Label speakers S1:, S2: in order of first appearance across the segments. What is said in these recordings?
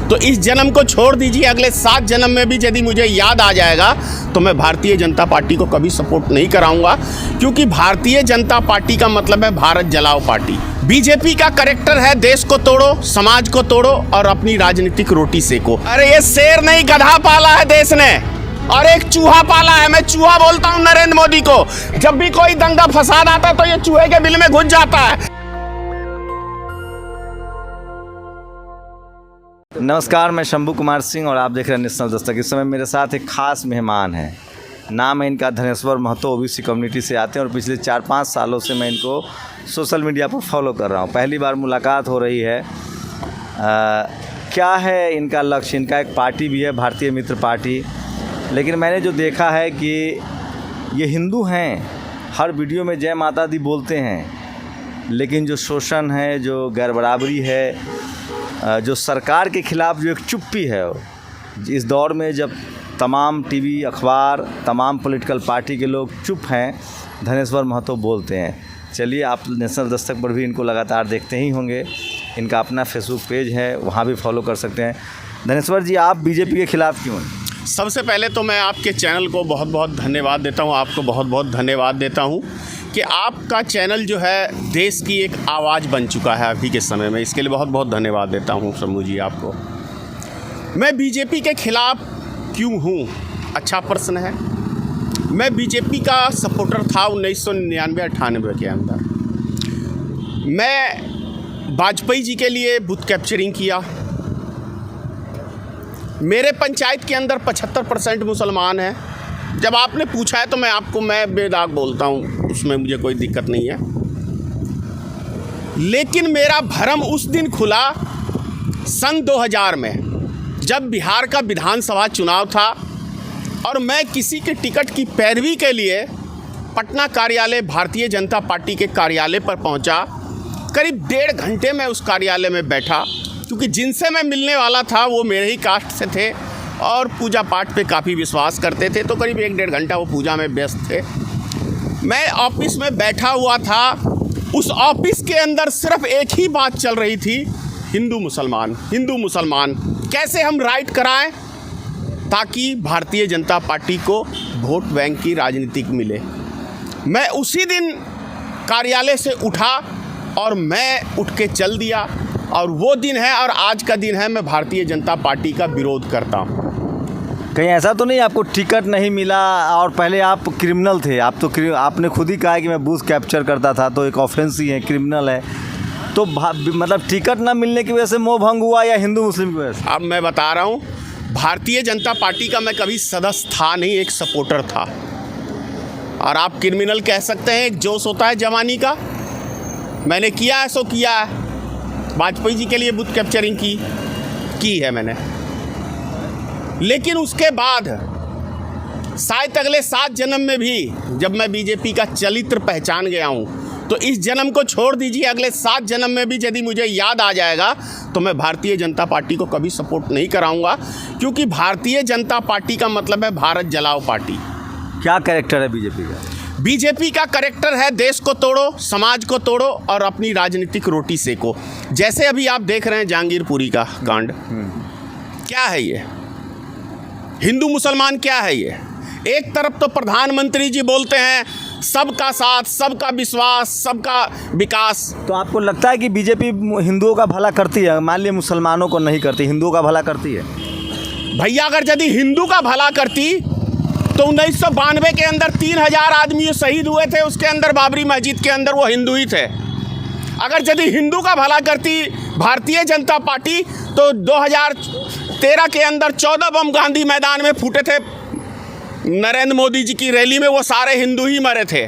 S1: तो इस जन्म को छोड़ दीजिए, अगले 7 जन्म में भी यदि मुझे याद आ जाएगा तो मैं भारतीय जनता पार्टी को कभी सपोर्ट नहीं कराऊंगा, क्योंकि भारतीय जनता पार्टी का मतलब है भारत जलाओ पार्टी। बीजेपी का कैरेक्टर है देश को तोड़ो, समाज को तोड़ो और अपनी राजनीतिक रोटी सेको। अरे ये शेर नहीं गधा पाला है देश ने, और एक चूहा पाला है। मैं चूहा बोलता हूँ नरेंद्र मोदी को। जब भी कोई दंगा फसाद आता है तो ये चूहे के बिल में घुस जाता है।
S2: नमस्कार, मैं शंभू कुमार सिंह और आप देख रहे हैं नेशनल दस्तक। इस समय मेरे साथ एक खास मेहमान हैं। नाम है इनका धनेश्वर महतो। ओबीसी कम्युनिटी से आते हैं और पिछले 4-5 सालों से मैं इनको सोशल मीडिया पर फॉलो कर रहा हूँ। पहली बार मुलाकात हो रही है। क्या है इनका लक्ष्य? इनका एक पार्टी भी है, भारतीय मित्र पार्टी। लेकिन मैंने जो देखा है कि ये हिंदू हैं, हर वीडियो में जय माता दी बोलते हैं, लेकिन जो शोषण है, जो गैर बराबरी है, जो सरकार के ख़िलाफ़ जो एक चुप्पी है, इस दौर में जब तमाम टीवी, अखबार, तमाम पॉलिटिकल पार्टी के लोग चुप हैं, धनेश्वर महतो बोलते हैं। चलिए, आप नेशनल दस्तक पर भी इनको लगातार देखते ही होंगे। इनका अपना फेसबुक पेज है, वहाँ भी फॉलो कर सकते हैं। धनेश्वर जी, आप बीजेपी के ख़िलाफ़ क्यों हैं?
S1: सबसे पहले तो मैं आपके चैनल को बहुत बहुत धन्यवाद देता हूँ, आपको बहुत बहुत धन्यवाद देता हूँ कि आपका चैनल जो है देश की एक आवाज़ बन चुका है अभी के समय में। इसके लिए बहुत बहुत धन्यवाद देता हूँ शंभू जी आपको। मैं बीजेपी के ख़िलाफ़ क्यों हूँ? अच्छा प्रश्न है। मैं बीजेपी का सपोर्टर था 1999-98 के अंदर। मैं वाजपेयी जी के लिए बूथ कैप्चरिंग किया। मेरे पंचायत के अंदर 75% मुसलमान हैं। जब आपने पूछा है तो मैं बेदाग बोलता हूँ, उसमें मुझे कोई दिक्कत नहीं है। लेकिन मेरा भरम उस दिन खुला सन 2000 में, जब बिहार का विधानसभा चुनाव था और मैं किसी के टिकट की पैरवी के लिए पटना कार्यालय, भारतीय जनता पार्टी के कार्यालय पर पहुंचा। करीब 1.5 घंटे में उस कार्यालय में बैठा, क्योंकि जिनसे मैं मिलने वाला था वो मेरे ही कास्ट से थे और पूजा पाठ पे काफ़ी विश्वास करते थे। तो करीब 1-1.5 घंटा वो पूजा में व्यस्त थे। मैं ऑफिस में बैठा हुआ था। उस ऑफिस के अंदर सिर्फ एक ही बात चल रही थी, हिंदू मुसलमान, हिंदू मुसलमान। कैसे हम राइट कराएं ताकि भारतीय जनता पार्टी को वोट बैंक की राजनीति मिले। मैं उसी दिन कार्यालय से उठा और मैं उठ के चल दिया, और वो दिन है और आज का दिन है मैं भारतीय जनता पार्टी का विरोध करता हूँ।
S2: कहीं ऐसा तो नहीं आपको टिकट नहीं मिला और पहले आप क्रिमिनल थे? आपने खुद ही कहा है कि मैं बूथ कैप्चर करता था, तो एक ऑफेंस ही है, क्रिमिनल है। तो मतलब टिकट ना मिलने की वजह से मोह भंग हुआ या हिंदू मुस्लिम की वजह से?
S1: अब मैं बता रहा हूँ, भारतीय जनता पार्टी का मैं कभी सदस्य था नहीं, एक सपोर्टर था। और आप क्रिमिनल कह सकते हैं, एक जोश होता है जवानी का। मैंने किया है सो किया है। वाजपेयी जी के लिए बूथ कैप्चरिंग की है मैंने। लेकिन उसके बाद शायद अगले 7 जन्म में भी जब मैं बीजेपी का चरित्र पहचान गया हूँ, तो इस जन्म को छोड़ दीजिए, अगले 7 जन्म में भी यदि मुझे याद आ जाएगा तो मैं भारतीय जनता पार्टी को कभी सपोर्ट नहीं कराऊंगा, क्योंकि भारतीय जनता पार्टी का मतलब है भारत जलाओ पार्टी।
S2: क्या कैरेक्टर है बीजेपी का?
S1: बीजेपी का कैरेक्टर है देश को तोड़ो, समाज को तोड़ो और अपनी राजनीतिक रोटी सेको। जैसे अभी आप देख रहे हैं जहांगीरपुरी का कांड। क्या है ये? हिंदू मुसलमान क्या है ये? एक तरफ तो प्रधानमंत्री जी बोलते हैं सबका साथ, सबका विश्वास, सबका विकास।
S2: तो आपको लगता है कि बीजेपी हिंदुओं का भला करती है? मान लिया मुसलमानों को नहीं करती, हिंदुओं का भला करती है?
S1: भैया, अगर यदि हिंदू का भला करती तो 1992 के अंदर 3000 आदमी शहीद हुए थे, उसके अंदर बाबरी मस्जिद के अंदर वो हिंदू ही थे। अगर यदि हिंदू का भला करती भारतीय जनता पार्टी तो 2013 के अंदर 14 बम गांधी मैदान में फूटे थे नरेंद्र मोदी जी की रैली में, वो सारे हिंदू ही मरे थे।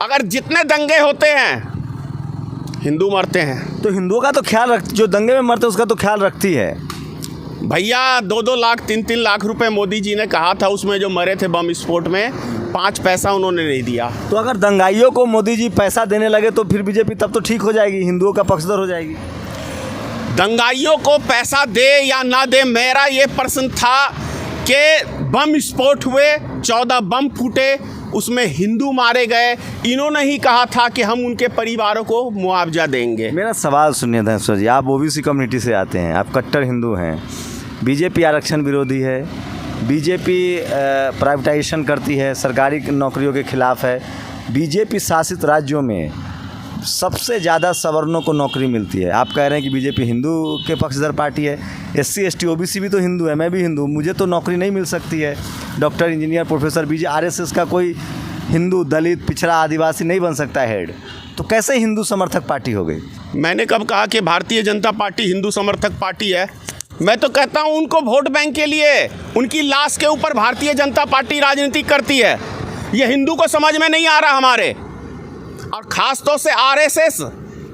S1: अगर जितने दंगे होते हैं हिंदू मरते हैं,
S2: तो हिंदुओं का तो ख्याल जो दंगे में मरते हैं उसका तो ख्याल रखती है।
S1: भैया, 2-2 लाख 3-3 लाख रुपए मोदी जी ने कहा था, उसमें जो मरे थे बम विस्फोट में 5 पैसा उन्होंने नहीं दिया।
S2: तो अगर दंगाइयों को मोदी जी पैसा देने लगे तो फिर बीजेपी तब तो ठीक हो जाएगी, हिंदुओं का पक्षधर हो जाएगी।
S1: दंगाइयों को पैसा दे या ना दे, मेरा ये प्रश्न था कि बम विस्फोट हुए, 14 बम फूटे, उसमें हिंदू मारे गए, इन्होंने ही कहा था कि हम उनके परिवारों को मुआवजा देंगे।
S2: मेरा सवाल सुनिए धनेश्वर जी, आप ओबीसी कम्युनिटी से आते हैं, आप कट्टर हिंदू हैं, बीजेपी आरक्षण विरोधी है, बीजेपी प्राइवेटाइजेशन करती है, सरकारी नौकरियों के खिलाफ है, बीजेपी शासित राज्यों में सबसे ज़्यादा सवर्णों को नौकरी मिलती है। आप कह रहे हैं कि बीजेपी हिंदू के पक्षधर पार्टी है, एससी एसटी ओबीसी भी तो हिंदू है, मैं भी हिंदू, मुझे तो नौकरी नहीं मिल सकती है। डॉक्टर इंजीनियर प्रोफेसर आरएसएस का कोई हिंदू दलित पिछड़ा आदिवासी नहीं बन सकता हेड, तो कैसे हिंदू समर्थक पार्टी हो गई?
S1: मैंने कब कहा कि भारतीय जनता पार्टी हिंदू समर्थक पार्टी है? मैं तो कहता हूं उनको वोट बैंक के लिए, उनकी लाश के ऊपर भारतीय जनता पार्टी राजनीति करती है। ये हिंदू को समझ में नहीं आ रहा हमारे, और ख़ास तौर से आरएसएस।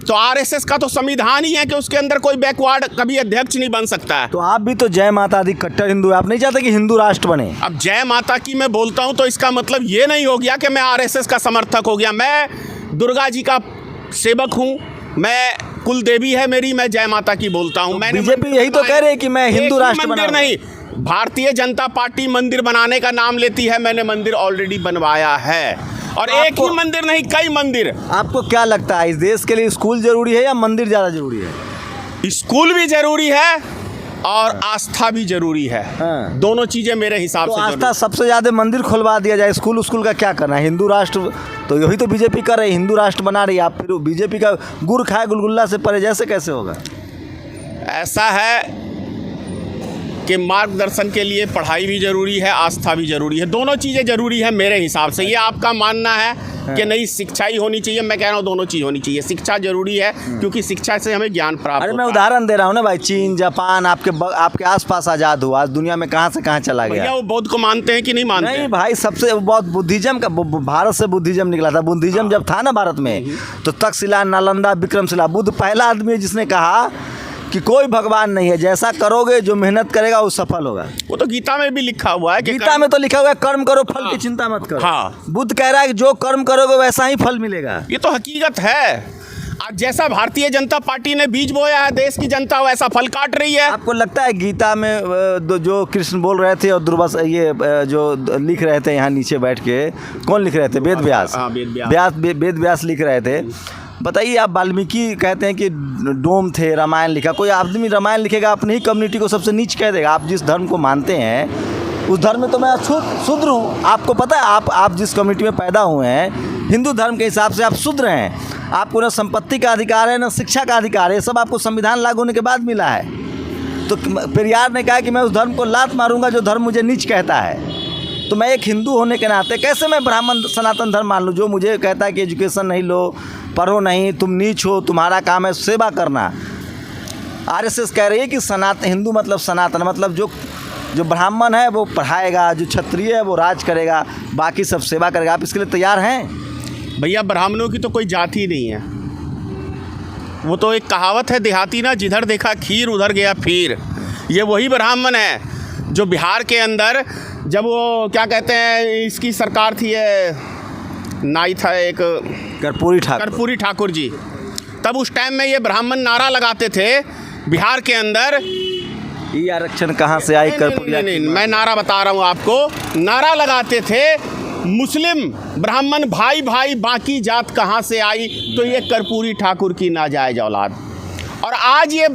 S1: तो आरएसएस का तो संविधान ही है कि उसके अंदर कोई बैकवर्ड कभी अध्यक्ष नहीं बन सकता है।
S2: तो आप भी तो जय माता दी कट्टर हिंदू है, आप नहीं चाहते कि हिंदू राष्ट्र बने?
S1: अब जय माता की मैं बोलता हूं तो इसका मतलब ये नहीं हो गया कि मैं आरएसएस का समर्थक हो गया। मैं दुर्गा जी का सेवक हूं, मैं कुल देवी है मेरी, मैं जय माता की बोलता हूं। मैंने
S2: बीजेपी यही तो कह रहे हैं कि मैं हिंदू राष्ट्र
S1: मंदिर नहीं, भारतीय जनता पार्टी मंदिर बनाने का नाम लेती है। मैंने मंदिर ऑलरेडी बनवाया है, और एक ही मंदिर नहीं, कई मंदिर।
S2: आपको क्या लगता है इस देश के लिए स्कूल जरूरी है या मंदिर ज़्यादा जरूरी है?
S1: स्कूल भी जरूरी है और आस्था भी जरूरी है।
S2: हाँ।
S1: दोनों चीजें मेरे हिसाब
S2: तो
S1: से
S2: आस्था सबसे ज़्यादा मंदिर खुलवा दिया जाए, स्कूल का क्या करना है? हिंदू राष्ट्र तो यही तो बीजेपी कर रही है, हिंदू राष्ट्र बना रही है। आप फिर बीजेपी का गुड़ खाए गुलगुल्ला से परे जैसे कैसे होगा?
S1: ऐसा है कि मार्गदर्शन के लिए पढ़ाई भी ज़रूरी है, आस्था भी ज़रूरी है, दोनों चीज़ें ज़रूरी है मेरे हिसाब से। ये आपका मानना है कि नहीं शिक्षा ही होनी चाहिए, मैं कह रहा हूँ दोनों चीज़ होनी चाहिए। शिक्षा जरूरी है क्योंकि शिक्षा से हमें ज्ञान प्राप्त
S2: अरे
S1: होता
S2: मैं उदाहरण दे रहा हूँ ना भाई, चीन जापान आपके आसपास आज़ाद हुआ, आज दुनिया में कहाँ से कहाँ चला
S1: है।
S2: गया।
S1: भैया वो बौद्ध को मानते हैं कि नहीं मानते?
S2: नहीं भाई, सबसे बहुत बुद्धिज्म का, भारत से बुद्धिज्म निकला था। बुद्धिज्म जब था ना भारत में, तो तक्षशिला नालंदा विक्रमशिला, बुद्ध पहला आदमी है जिसने कहा कि कोई भगवान नहीं है, जैसा करोगे जो मेहनत करेगा वो सफल होगा।
S1: वो तो गीता में भी लिखा हुआ है कि
S2: गीता में तो लिखा हुआ है कर्म करो फल की चिंता मत करो।
S1: हाँ।
S2: बुद्ध कह रहा है कि जो कर्म करोगे वैसा ही फल मिलेगा।
S1: ये तो हकीकत है। आज जैसा भारतीय जनता पार्टी ने बीज बोया है, देश की जनता वैसा फल काट रही है।
S2: आपको लगता है गीता में जो कृष्ण बोल रहे थे और दुर्वास ये जो लिख रहे थे यहाँ नीचे बैठ के, कौन लिख रहे थे? वेद व्यास।
S1: हाँ, वेद
S2: व्यास लिख रहे थे। बताइए, आप वाल्मीकि कहते हैं कि डोम थे, रामायण लिखा। कोई आदमी रामायण लिखेगा अपनी ही कम्युनिटी को सबसे नीच कह देगा। आप जिस धर्म को मानते हैं उस धर्म में तो मैं शूद्र हूँ। आपको पता है आप जिस कम्युनिटी में पैदा हुए हैं, हिंदू धर्म के हिसाब से आप शूद्र हैं। आपको ना संपत्ति का अधिकार है, ना शिक्षा का अधिकार है। सब आपको संविधान लागू होने के बाद मिला है। तो पेरियार ने कहा कि मैं उस धर्म को लात मारूंगा जो धर्म मुझे नीच कहता है। तो मैं एक हिंदू होने के नाते कैसे मैं ब्राह्मण सनातन धर्म मान लूँ जो मुझे कहता है कि एजुकेशन नहीं लो, पढ़ो नहीं, तुम नीच हो, तुम्हारा काम है सेवा करना। आरएसएस कह रही है कि हिंदू मतलब सनातन, मतलब जो ब्राह्मण है वो पढ़ाएगा, जो क्षत्रिय है वो राज करेगा, बाकी सब सेवा करेगा। आप इसके लिए तैयार हैं?
S1: भैया ब्राह्मणों की तो कोई जाति नहीं है। वो तो एक कहावत है देहाती ना, जिधर देखा खीर उधर गया फिर। ये वही ब्राह्मण है जो बिहार के अंदर, जब वो क्या कहते हैं, इसकी सरकार थी, नाई था एक कर्पूरी ठाकुर जी, तब उस टाइम में ये ब्राह्मण नारा लगाते थे बिहार के अंदर।
S2: ये आरक्षण कहाँ से आई?
S1: नहीं, मैं नारा बता रहा हूँ आपको। नारा लगाते थे मुस्लिम ब्राह्मण भाई भाई, बाकी जात कहाँ से आई? तो ये कर्पूरी ठाकुर की नाजायज औलाद। और आज ये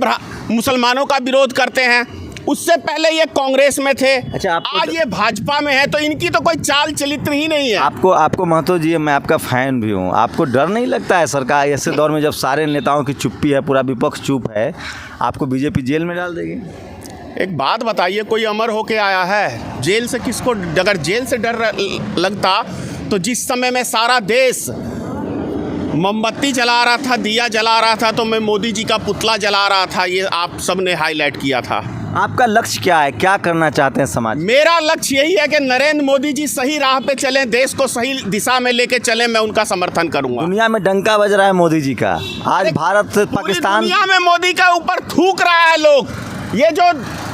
S1: मुसलमानों का विरोध करते हैं। उससे पहले ये कांग्रेस में थे।
S2: अच्छा,
S1: आज ये भाजपा में है। तो इनकी तो कोई चाल चरित्र ही नहीं है।
S2: आपको महतो जी, मैं आपका फैन भी हूँ। आपको डर नहीं लगता है सरकार ऐसे दौर में जब सारे नेताओं की चुप्पी है, पूरा विपक्ष चुप है, आपको बीजेपी जेल में डाल देगी?
S1: एक बात बताइए, कोई अमर होके आया है? जेल से किसको? अगर जेल से डर लगता तो जिस समय में सारा देश मोमबत्ती जला रहा था, दिया जला रहा था, तो मैं मोदी जी का पुतला जला रहा था। ये आप सब ने हाईलाइट किया था।
S2: आपका लक्ष्य क्या है? क्या करना चाहते हैं समाज?
S1: मेरा लक्ष्य यही है कि नरेंद्र मोदी जी सही राह पे चलें, देश को सही दिशा में लेके चलें। मैं उनका समर्थन करूंगा।
S2: दुनिया में डंका बज रहा है मोदी जी का। आज भारत से पाकिस्तान,
S1: दुनिया में मोदी का ऊपर थूक रहा है लोग। ये जो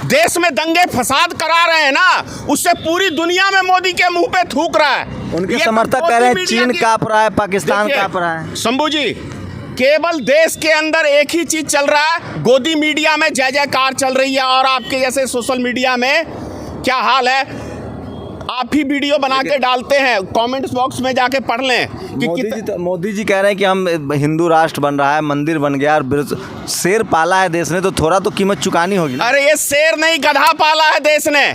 S1: देश में दंगे फसाद करा रहे हैं ना, उससे पूरी दुनिया में मोदी के मुंह पे थूक रहा है।
S2: उनके समर्थक कह रहे हैं चीन काँप रहा है, पाकिस्तान काँप रहा है।
S1: शंभू जी, केवल देश के अंदर एक ही चीज चल रहा है, गोदी मीडिया में जय जयकार चल रही है। और आपके जैसे सोशल मीडिया में क्या हाल है? आप ही वीडियो बना के डालते हैं, कमेंट्स बॉक्स में जाके पढ़ लें कि
S2: मोदी जी कह रहे हैं कि हम हिंदू राष्ट्र बन रहा है, मंदिर बन गया और शेर पाला है देश ने, तो थोड़ा तो कीमत चुकानी होगी ना।
S1: अरे ये शेर नहीं, गधा पाला है देश ने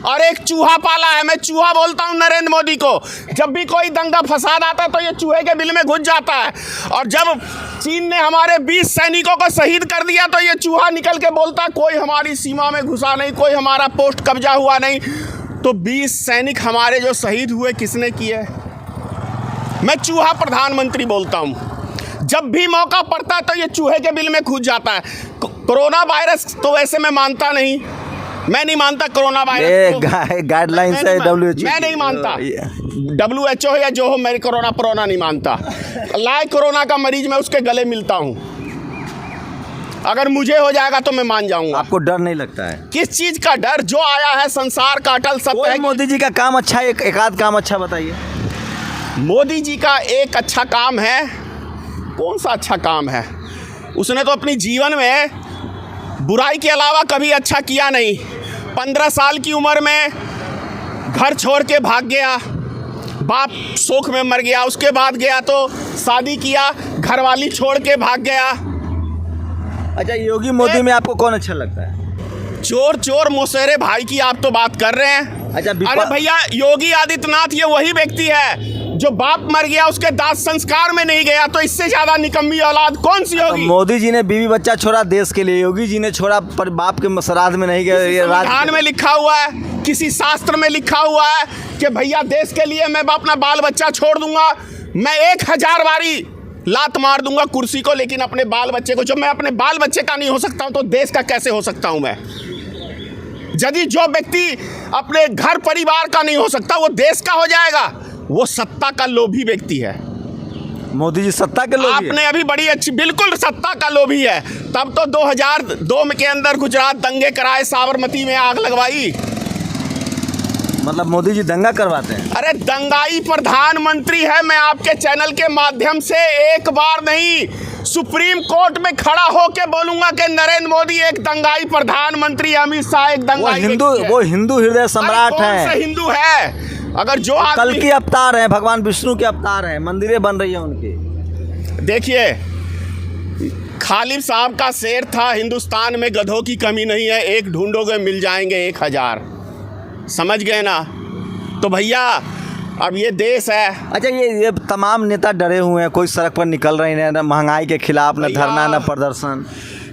S1: और एक चूहा पाला है। मैं चूहा बोलता हूँ नरेंद्र मोदी को। जब भी कोई दंगा फसाद आता है तो ये चूहे के बिल में घुस जाता है, और जब चीन ने हमारे 20 सैनिकों को शहीद कर दिया तो ये चूहा निकल के बोलता है कोई हमारी सीमा में घुसा नहीं, कोई हमारा पोस्ट कब्जा हुआ नहीं। तो 20 सैनिक हमारे जो शहीद हुए किसने किए? मैं चूहा प्रधानमंत्री बोलता हूँ। जब भी मौका पड़ता है तो ये चूहे के बिल में घुस जाता है। कोरोना वायरस तो वैसे मैं मानता नहीं, मैं नहीं मानता कोरोना वायरस
S2: गाइडलाइन है WHO।
S1: मैं नहीं मानता WHO या जो हो, मेरी कोरोना नहीं मानता। लाए कोरोना का मरीज मैं उसके गले मिलता हूँ, अगर मुझे हो जाएगा तो मैं मान जाऊंगा।
S2: आपको डर नहीं लगता है?
S1: किस चीज का डर? जो आया है संसार का अटल सत्य है।
S2: मोदी जी का काम अच्छा है, एक आध काम अच्छा बताइए।
S1: मोदी जी का एक अच्छा काम है, कौन सा अच्छा काम है? उसने तो अपनी जीवन में बुराई के अलावा कभी अच्छा किया नहीं। 15 साल की उम्र में घर छोड़ के भाग गया, बाप शोक में मर गया, उसके बाद गया तो शादी किया, घरवाली छोड़ के भाग गया।
S2: अच्छा, योगी मोदी में आपको कौन अच्छा लगता है?
S1: चोर मौसेरे भाई की आप तो बात कर रहे हैं।
S2: अच्छा,
S1: अरे भैया, योगी आदित्यनाथ ये वही व्यक्ति है जो बाप मर गया उसके दाह संस्कार में नहीं गया, तो इससे ज्यादा निकम्मी औलाद कौन सी होगी?
S2: मोदी जी ने बीवी बच्चा छोड़ा देश के लिए, योगी जी ने छोड़ा पर बाप के श्राद्ध में नहीं गए।
S1: संविधान में लिखा हुआ है, किसी शास्त्र में लिखा हुआ है कि भैया देश के लिए मैं अपना बाल बच्चा छोड़ दूंगा, मैं 1000 बारी लात मार दूंगा कुर्सी को, लेकिन अपने बाल बच्चे को, जब मैं अपने बाल बच्चे का नहीं हो सकता हूं तो देश का कैसे हो सकता हूं मैं? यदि जो व्यक्ति अपने घर परिवार का नहीं हो सकता वो देश का हो जाएगा? वो सत्ता का लोभी व्यक्ति है।
S2: मोदी जी सत्ता के लोभी
S1: आपने अभी बड़ी अच्छी, बिल्कुल सत्ता का लोभी है। तब तो 2002 के अंदर गुजरात दंगे कराए, साबरमती में आग लगवाई।
S2: मतलब मोदी जी दंगा करवाते हैं?
S1: अरे दंगाई प्रधानमंत्री है। मैं आपके चैनल के माध्यम से एक बार नहीं, सुप्रीम कोर्ट में खड़ा होके बोलूंगा कि नरेंद्र मोदी एक दंगाई प्रधानमंत्री, अमित शाह एक दंगाई।
S2: वो हिंदू हृदय सम्राट है।
S1: हिंदू है? अगर जो
S2: कल के अवतार है, भगवान विष्णु के अवतार हैं, मंदिरें बन रही हैं उनकी।
S1: देखिए, खालिद साहब का शेर था, हिंदुस्तान में गधों की कमी नहीं है, एक ढूंढोगे मिल जाएंगे 1000। समझ गए ना? तो भैया अब ये देश है।
S2: अच्छा, ये तमाम नेता डरे हुए हैं, कोई सड़क पर निकल रहे हैं, ना महंगाई के खिलाफ, ना धरना, ना प्रदर्शन।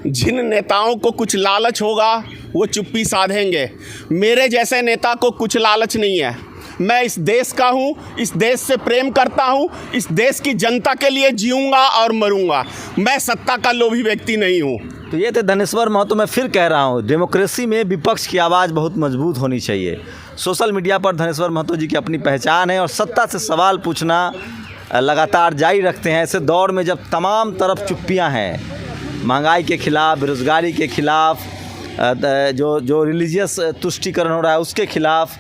S1: जिन नेताओं को कुछ लालच होगा वो चुप्पी साधेंगे। मेरे जैसे नेता को कुछ लालच नहीं है। मैं इस देश का हूँ, इस देश से प्रेम करता हूँ, इस देश की जनता के लिए जीऊँगा और मरूँगा। मैं सत्ता का लोभी व्यक्ति नहीं हूँ।
S2: तो ये थे धनेश्वर महतो। मैं फिर कह रहा हूँ, डेमोक्रेसी में विपक्ष की आवाज़ बहुत मजबूत होनी चाहिए। सोशल मीडिया पर धनेश्वर महतो जी की अपनी पहचान है और सत्ता से सवाल पूछना लगातार जारी रखते हैं। ऐसे दौर में जब तमाम तरफ चुप्पियाँ हैं, महंगाई के खिलाफ, बेरोज़गारी के खिलाफ, जो रिलीजियस तुष्टीकरण हो रहा है उसके खिलाफ,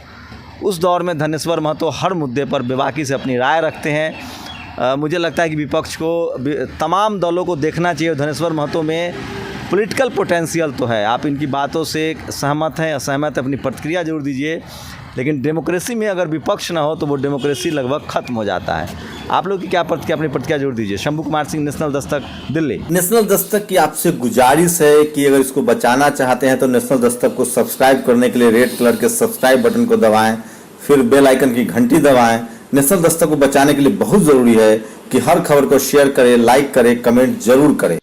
S2: उस दौर में धनेश्वर महतो हर मुद्दे पर बेबाकी से अपनी राय रखते हैं। मुझे लगता है कि विपक्ष को, तमाम दलों को देखना चाहिए। धनेश्वर महतो में पॉलिटिकल पोटेंशियल तो है। आप इनकी बातों से सहमत हैं, असहमत, अपनी प्रतिक्रिया जरूर दीजिए। लेकिन डेमोक्रेसी में अगर विपक्ष ना हो तो वो डेमोक्रेसी लगभग ख़त्म हो जाता है। आप लोग की क्या प्रतिक्रिया, अपनी प्रतिक्रिया जरूर दीजिए। शंभू कुमार सिंह, नेशनल दस्तक, दिल्ली।
S3: नेशनल दस्तक की आपसे गुजारिश है कि अगर इसको बचाना चाहते हैं तो नेशनल दस्तक को सब्सक्राइब करने के लिए रेड कलर के सब्सक्राइब बटन को दबाएं, फिर बेल आइकन की घंटी दबाएं। नेशनल दस्तक को बचाने के लिए बहुत ज़रूरी है कि हर खबर को शेयर करें, लाइक करें, कमेंट जरूर करें।